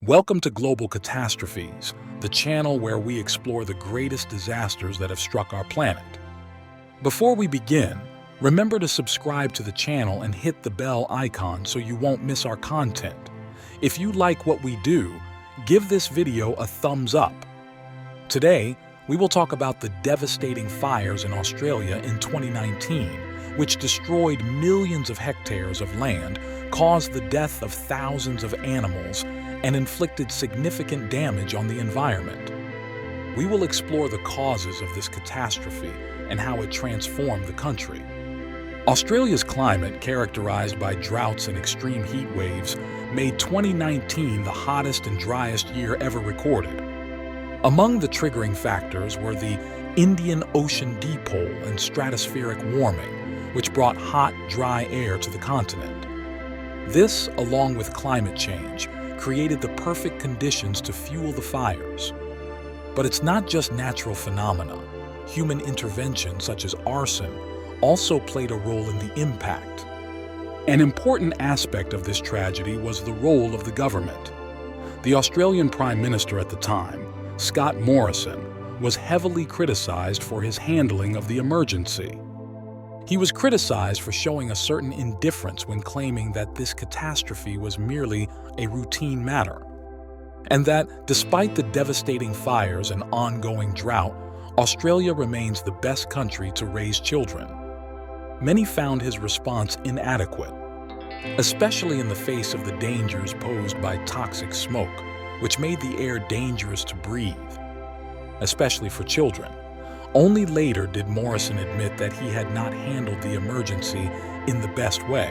Welcome to Global Catastrophes, the channel where we explore the greatest disasters that have struck our planet. Before we begin, remember to subscribe to the channel and hit the bell icon so you won't miss our content. If you like what we do, give this video a thumbs up. Today, we will talk about the devastating fires in Australia in 2019, which destroyed millions of hectares of land, caused the death of thousands of animals, and inflicted significant damage on the environment. We will explore the causes of this catastrophe and how it transformed the country. Australia's climate, characterized by droughts and extreme heat waves, made 2019 the hottest and driest year ever recorded. Among the triggering factors were the Indian Ocean dipole and stratospheric warming, which brought hot, dry air to the continent. This, along with climate change, created the perfect conditions to fuel the fires. But it's not just natural phenomena. Human intervention, such as arson, also played a role in the impact. An important aspect of this tragedy was the role of the government. The Australian Prime Minister at the time, Scott Morrison, was heavily criticized for his handling of the emergency. He was criticized for showing a certain indifference when claiming that this catastrophe was merely a routine matter, and that, despite the devastating fires and ongoing drought, Australia remains the best country to raise children. Many found his response inadequate, especially in the face of the dangers posed by toxic smoke, which made the air dangerous to breathe, especially for children. Only later did Morrison admit that he had not handled the emergency in the best way.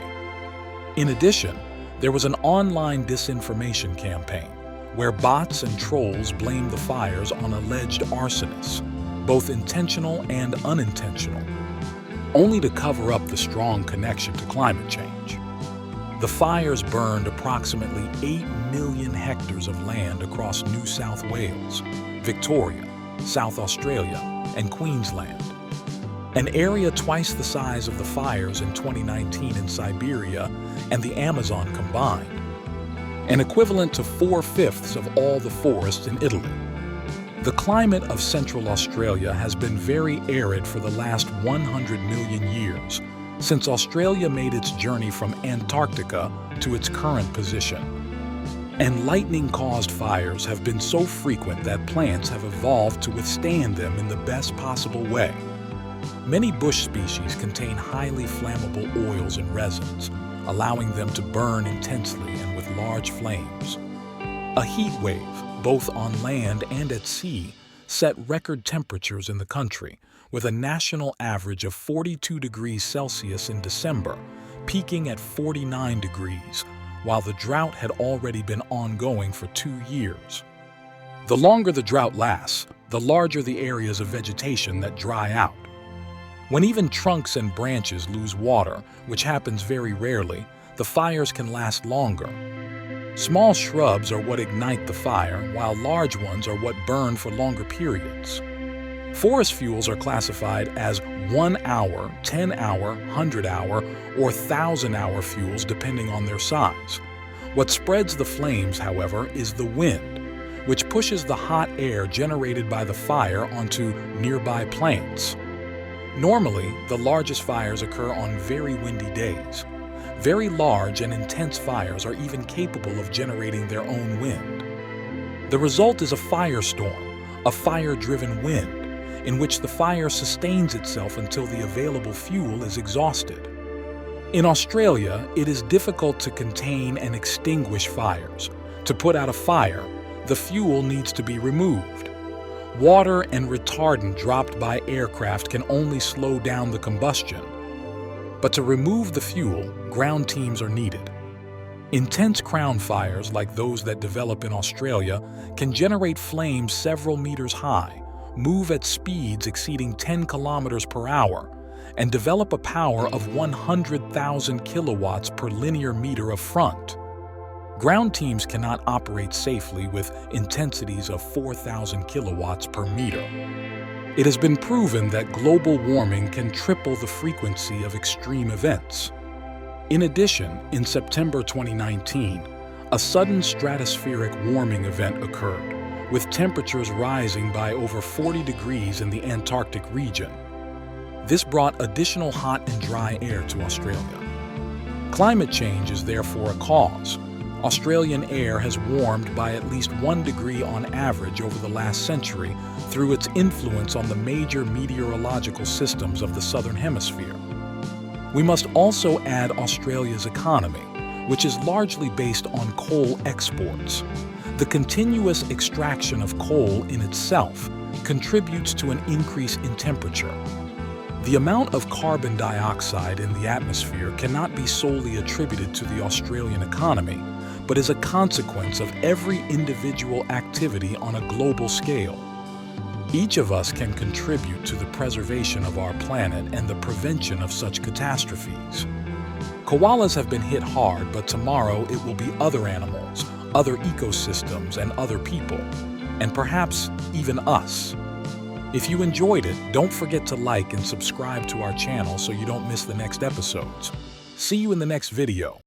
In addition, there was an online disinformation campaign where bots and trolls blamed the fires on alleged arsonists, both intentional and unintentional, only to cover up the strong connection to climate change. The fires burned approximately 8 million hectares of land across New South Wales, Victoria, South Australia, and Queensland, an area twice the size of the fires in 2019 in Siberia and the Amazon combined, and equivalent to 4/5 of all the forests in Italy. The climate of Central Australia has been very arid for the last 100 million years, since Australia made its journey from Antarctica to its current position. And lightning-caused fires have been so frequent that plants have evolved to withstand them in the best possible way. Many bush species contain highly flammable oils and resins, allowing them to burn intensely and with large flames. A heat wave, both on land and at sea, set record temperatures in the country, with a national average of 42 degrees Celsius in December, peaking at 49 degrees, while the drought had already been ongoing for 2 years. The longer the drought lasts, the larger the areas of vegetation that dry out. When even trunks and branches lose water, which happens very rarely, the fires can last longer. Small shrubs are what ignite the fire, while large ones are what burn for longer periods. Forest fuels are classified as 1 hour, 10-hour, 100-hour, or 1,000-hour fuels depending on their size. What spreads the flames, however, is the wind, which pushes the hot air generated by the fire onto nearby plants. Normally, the largest fires occur on very windy days. Very large and intense fires are even capable of generating their own wind. The result is a firestorm, a fire-driven wind, in which the fire sustains itself until the available fuel is exhausted. In Australia, it is difficult to contain and extinguish fires. To put out a fire, the fuel needs to be removed. Water and retardant dropped by aircraft can only slow down the combustion. But to remove the fuel, ground teams are needed. Intense crown fires, like those that develop in Australia, can generate flames several meters high, move at speeds exceeding 10 kilometers per hour, and develop a power of 100,000 kilowatts per linear meter of front. Ground teams cannot operate safely with intensities of 4,000 kilowatts per meter. It has been proven that global warming can triple the frequency of extreme events. In addition, in September 2019, a sudden stratospheric warming event occurred, with temperatures rising by over 40 degrees in the Antarctic region. This brought additional hot and dry air to Australia. Climate change is therefore a cause. Australian air has warmed by at least 1 degree on average over the last century through its influence on the major meteorological systems of the Southern Hemisphere. We must also add Australia's economy, which is largely based on coal exports. The continuous extraction of coal in itself contributes to an increase in temperature. The amount of carbon dioxide in the atmosphere cannot be solely attributed to the Australian economy, but is a consequence of every individual activity on a global scale. Each of us can contribute to the preservation of our planet and the prevention of such catastrophes. Koalas have been hit hard, but tomorrow it will be other animals, other ecosystems, and other people, and perhaps even us. If you enjoyed it, don't forget to like and subscribe to our channel so you don't miss the next episodes. See you in the next video.